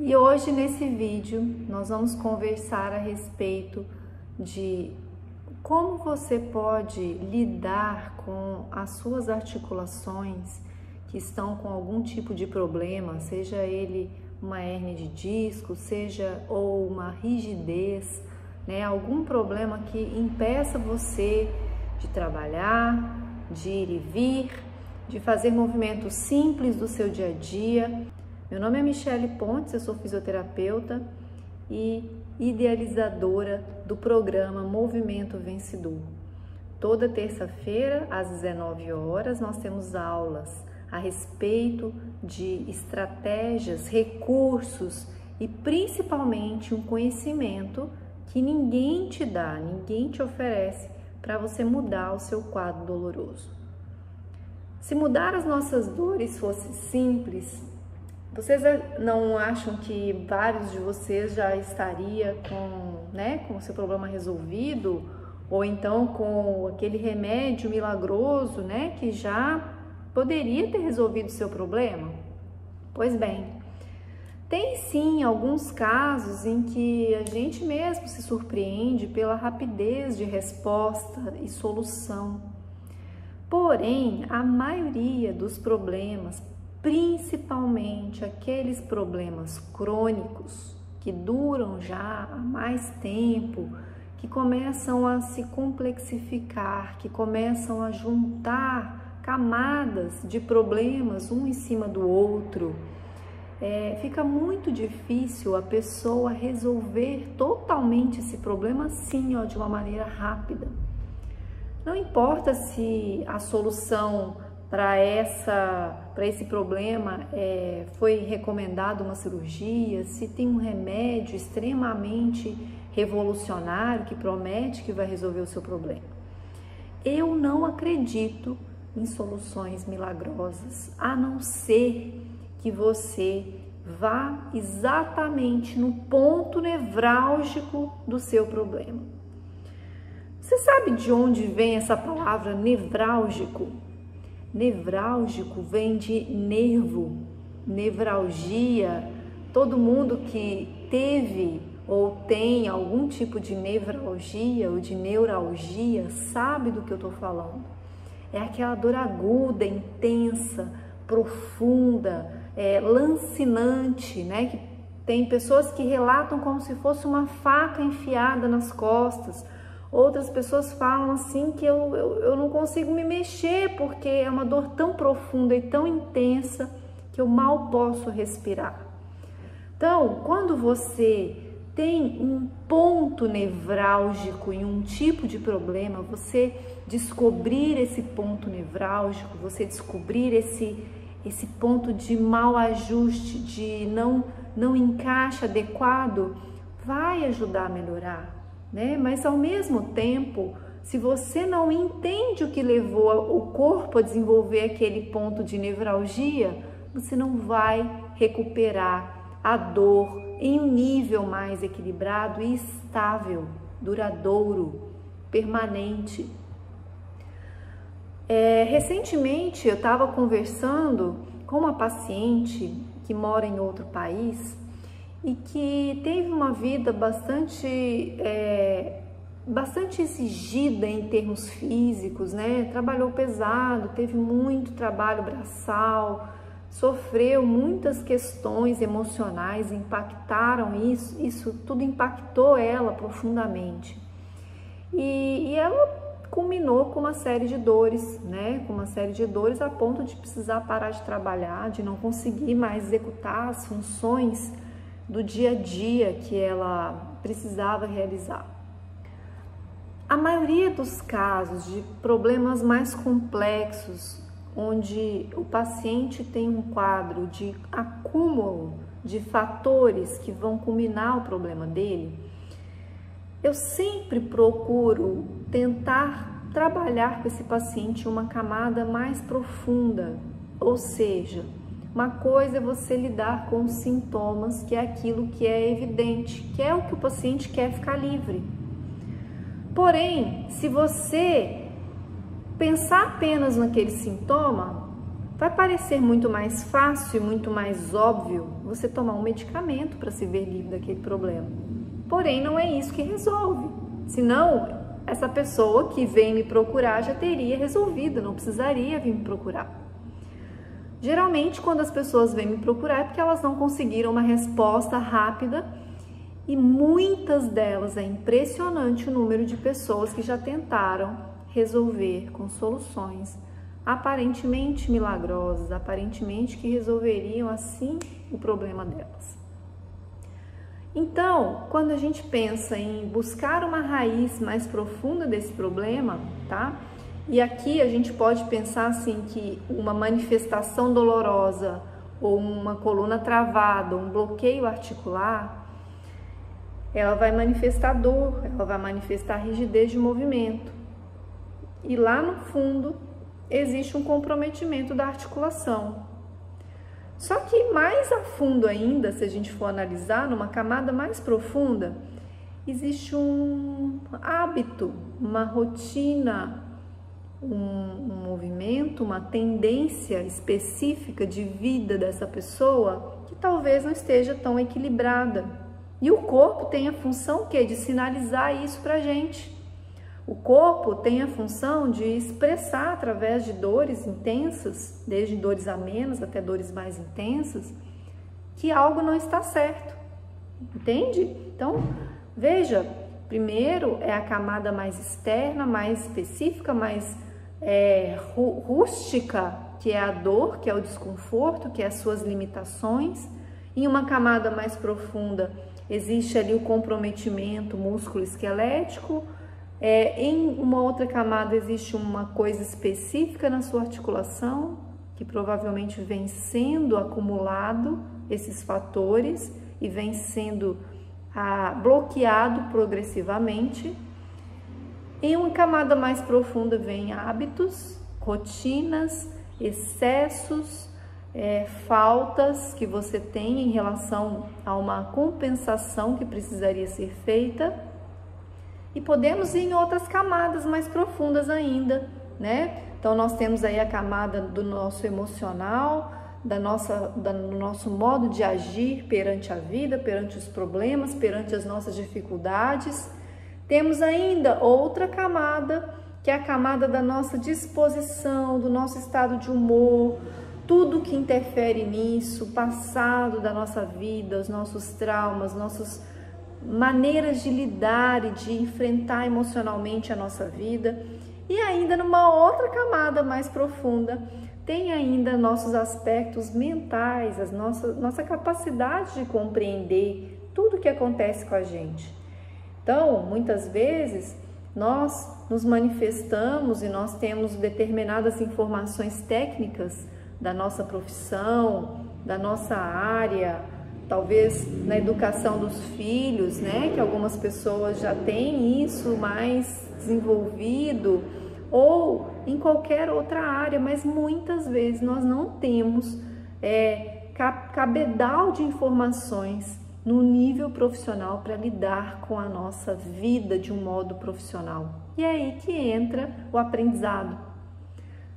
E hoje nesse vídeo nós vamos conversar a respeito de como você pode lidar com as suas articulações que estão com algum tipo de problema, seja ele uma hérnia de disco, seja ou uma rigidez, né? Algum problema que impeça você de trabalhar, de ir e vir, de fazer movimentos simples do seu dia a dia. Meu nome é Michele Pontes, eu sou fisioterapeuta e idealizadora do programa Movimento Vencedor. Toda terça-feira, às 19 horas, nós temos aulas a respeito de estratégias, recursos e principalmente um conhecimento que ninguém te dá, ninguém te oferece para você mudar o seu quadro doloroso. Se mudar as nossas dores fosse simples, vocês não acham que vários de vocês já estaria com o seu problema resolvido? Ou então com aquele remédio milagroso, que já poderia ter resolvido o seu problema? Pois bem, tem sim alguns casos em que a gente mesmo se surpreende pela rapidez de resposta e solução. Porém, a maioria dos problemas, principalmente aqueles problemas crônicos que duram já há mais tempo, que começam a se complexificar, que começam a juntar camadas de problemas um em cima do outro, fica muito difícil a pessoa resolver totalmente esse problema assim, de uma maneira rápida. Não importa se a solução para esse problema foi recomendada uma cirurgia, se tem um remédio extremamente revolucionário que promete que vai resolver o seu problema. Eu não acredito em soluções milagrosas, a não ser que você vá exatamente no ponto nevrálgico do seu problema. Você sabe de onde vem essa palavra nevrálgico? Nevrálgico vem de nervo, nevralgia. Todo mundo que teve ou tem algum tipo de nevralgia ou de neuralgia sabe do que eu estou falando. É aquela dor aguda, intensa, profunda, lancinante, que tem pessoas que relatam como se fosse uma faca enfiada nas costas. Outras pessoas falam assim que eu não consigo me mexer porque é uma dor tão profunda e tão intensa que eu mal posso respirar. Então, quando você tem um ponto nevrálgico em um tipo de problema, você descobrir esse ponto nevrálgico, você descobrir esse ponto de mau ajuste, de não encaixe adequado, vai ajudar a melhorar. Mas ao mesmo tempo, se você não entende o que levou o corpo a desenvolver aquele ponto de nevralgia, você não vai recuperar a dor em um nível mais equilibrado e estável, duradouro, permanente. Recentemente eu estava conversando com uma paciente que mora em outro país e que teve uma vida bastante exigida em termos físicos, Trabalhou pesado, teve muito trabalho braçal, sofreu muitas questões emocionais, impactaram isso tudo impactou ela profundamente. E ela culminou com uma série de dores, Com uma série de dores a ponto de precisar parar de trabalhar, de não conseguir mais executar as funções do dia a dia que ela precisava realizar. A maioria dos casos de problemas mais complexos, onde o paciente tem um quadro de acúmulo de fatores que vão culminar o problema dele, eu sempre procuro tentar trabalhar com esse paciente uma camada mais profunda, ou seja, uma coisa é você lidar com os sintomas, que é aquilo que é evidente, que é o que o paciente quer ficar livre. Porém, se você pensar apenas naquele sintoma, Vai parecer muito mais fácil e muito mais óbvio você tomar um medicamento para se ver livre daquele problema. Porém, não é isso que resolve. Senão, essa pessoa que vem me procurar já teria resolvido, não precisaria vir me procurar. Geralmente, quando as pessoas vêm me procurar é porque elas não conseguiram uma resposta rápida e muitas delas, é impressionante o número de pessoas que já tentaram resolver com soluções aparentemente milagrosas, aparentemente que resolveriam assim o problema delas. Então, quando a gente pensa em buscar uma raiz mais profunda desse problema, tá? E aqui a gente pode pensar assim que uma manifestação dolorosa ou uma coluna travada, um bloqueio articular, ela vai manifestar dor, ela vai manifestar rigidez de movimento. E lá no fundo existe um comprometimento da articulação. Só que mais a fundo ainda, se a gente for analisar, numa camada mais profunda, existe um hábito, uma rotina, um movimento, uma tendência específica de vida dessa pessoa que talvez não esteja tão equilibrada. E o corpo tem a função que de sinalizar isso pra gente. O corpo tem a função de expressar através de dores intensas, desde dores amenas até dores mais intensas, que algo não está certo, entende? Então, veja, primeiro é a camada mais externa, mais específica, mais rústica, que é a dor, que é o desconforto, que é as suas limitações. Em uma camada mais profunda, existe ali o comprometimento músculo-esquelético. Em uma outra camada existe uma coisa específica na sua articulação, que provavelmente vem sendo acumulado esses fatores e vem sendo bloqueado progressivamente. Em uma camada mais profunda vem hábitos, rotinas, excessos, faltas que você tem em relação a uma compensação que precisaria ser feita. E podemos ir em outras camadas mais profundas ainda, né? Então nós temos aí a camada do nosso emocional, do nosso modo de agir perante a vida, perante os problemas, perante as nossas dificuldades. Temos ainda outra camada, que é a camada da nossa disposição, do nosso estado de humor, tudo que interfere nisso, o passado da nossa vida, os nossos traumas, nossas maneiras de lidar e de enfrentar emocionalmente a nossa vida. E ainda numa outra camada mais profunda, tem ainda nossos aspectos mentais, nossa capacidade de compreender tudo o que acontece com a gente. Então, muitas vezes, nós nos manifestamos e nós temos determinadas informações técnicas da nossa profissão, da nossa área, talvez na educação dos filhos, né? Que algumas pessoas já têm isso mais desenvolvido, ou em qualquer outra área, mas muitas vezes nós não temos cabedal de informações no nível profissional para lidar com a nossa vida de um modo profissional. E é aí que entra o aprendizado.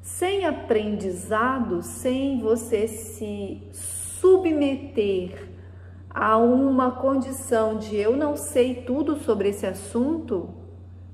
Sem aprendizado, sem você se submeter a uma condição de eu não sei tudo sobre esse assunto,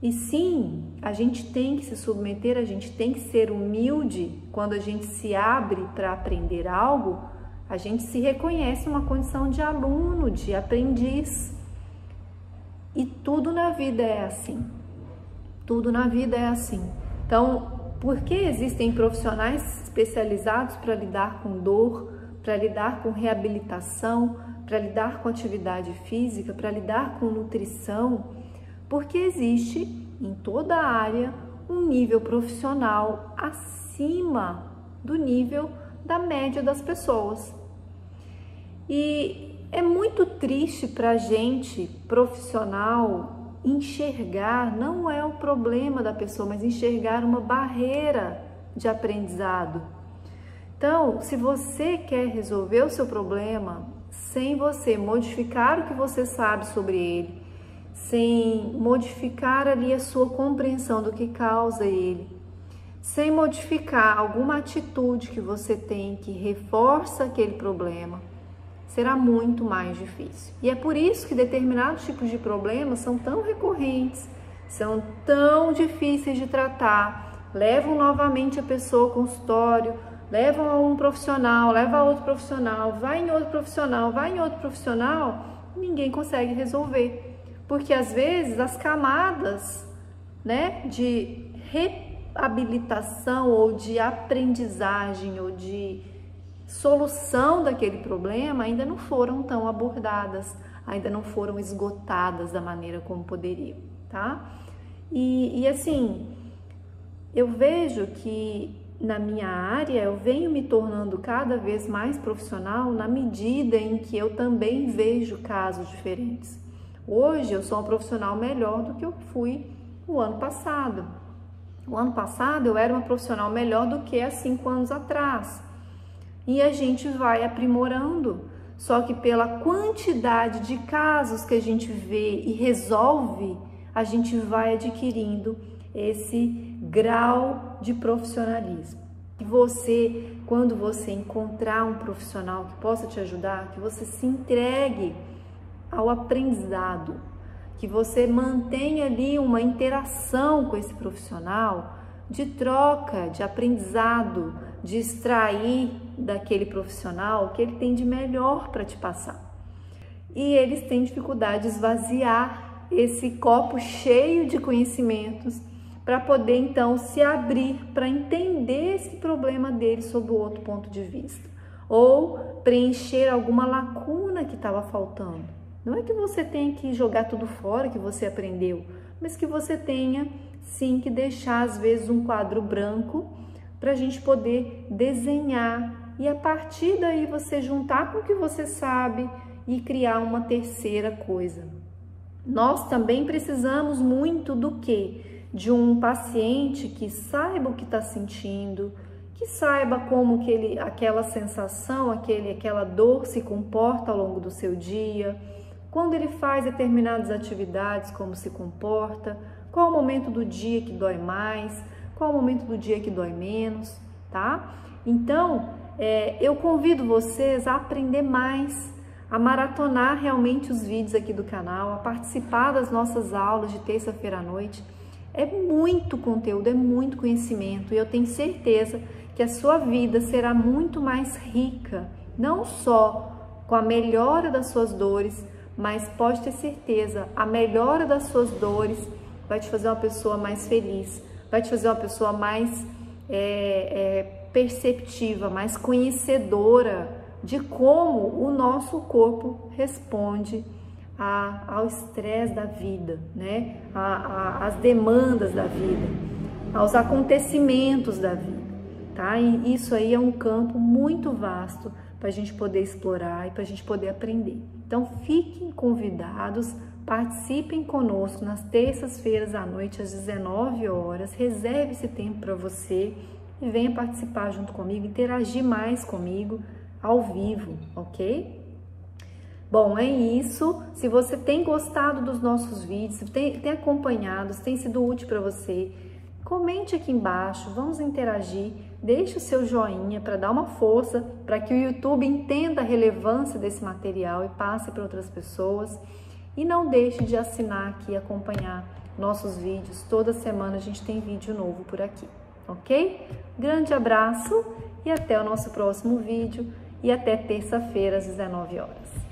e sim, a gente tem que se submeter, a gente tem que ser humilde quando a gente se abre para aprender algo, a gente se reconhece uma condição de aluno, de aprendiz. E tudo na vida é assim. Tudo na vida é assim. Então, por que existem profissionais especializados para lidar com dor, para lidar com reabilitação, para lidar com atividade física, para lidar com nutrição? Porque existe em toda a área um nível profissional acima do nível da média das pessoas. E é muito triste para a gente, profissional, enxergar, não é o problema da pessoa, mas enxergar uma barreira de aprendizado. Então, se você quer resolver o seu problema sem você modificar o que você sabe sobre ele, sem modificar ali a sua compreensão do que causa ele, sem modificar alguma atitude que você tem que reforça aquele problema, será muito mais difícil. E é por isso que determinados tipos de problemas são tão recorrentes, são tão difíceis de tratar, levam novamente a pessoa ao consultório, levam a um profissional, leva a outro profissional, vai em outro profissional, vai em outro profissional, ninguém consegue resolver. Porque às vezes as camadas, né, de reabilitação ou de aprendizagem ou de solução daquele problema ainda não foram tão abordadas, ainda não foram esgotadas da maneira como poderiam, tá? E assim, eu vejo que na minha área eu venho me tornando cada vez mais profissional na medida em que eu também vejo casos diferentes. Hoje eu sou uma profissional melhor do que eu fui o ano passado. O ano passado eu era uma profissional melhor do que há 5 anos atrás. E a gente vai aprimorando, só que pela quantidade de casos que a gente vê e resolve, a gente vai adquirindo esse grau de profissionalismo. E você, quando você encontrar um profissional que possa te ajudar, que você se entregue ao aprendizado, que você mantenha ali uma interação com esse profissional de troca, de aprendizado, de extrair daquele profissional o que ele tem de melhor para te passar. E eles têm dificuldade de esvaziar esse copo cheio de conhecimentos para poder então se abrir para entender esse problema dele sob outro ponto de vista, ou preencher alguma lacuna que estava faltando. Não é que você tenha que jogar tudo fora que você aprendeu, mas que você tenha sim que deixar às vezes um quadro branco para a gente poder desenhar e a partir daí você juntar com o que você sabe e criar uma terceira coisa. Nós também precisamos muito do quê? De um paciente que saiba o que está sentindo, que saiba como que aquela sensação, aquela dor se comporta ao longo do seu dia, quando ele faz determinadas atividades, como se comporta, qual o momento do dia que dói mais, qual o momento do dia que dói menos, tá? Então, eu convido vocês a aprender mais, a maratonar realmente os vídeos aqui do canal, a participar das nossas aulas de terça-feira à noite. É muito conteúdo, é muito conhecimento e eu tenho certeza que a sua vida será muito mais rica, não só com a melhora das suas dores, mas pode ter certeza, a melhora das suas dores vai te fazer uma pessoa mais feliz, vai te fazer uma pessoa mais perceptiva, mais conhecedora de como o nosso corpo responde ao estresse da vida, né? Às demandas da vida, aos acontecimentos da vida, tá? E isso aí é um campo muito vasto para a gente poder explorar e para a gente poder aprender. Então fiquem convidados, participem conosco nas terças-feiras à noite às 19 horas, reserve esse tempo para você e venha participar junto comigo, interagir mais comigo ao vivo, ok? Bom, é isso. Se você tem gostado dos nossos vídeos, se tem acompanhado, se tem sido útil para você, comente aqui embaixo, vamos interagir, deixe o seu joinha para dar uma força para que o YouTube entenda a relevância desse material e passe para outras pessoas. E não deixe de assinar aqui e acompanhar nossos vídeos. Toda semana a gente tem vídeo novo por aqui, ok? Grande abraço e até o nosso próximo vídeo e até terça-feira às 19 horas.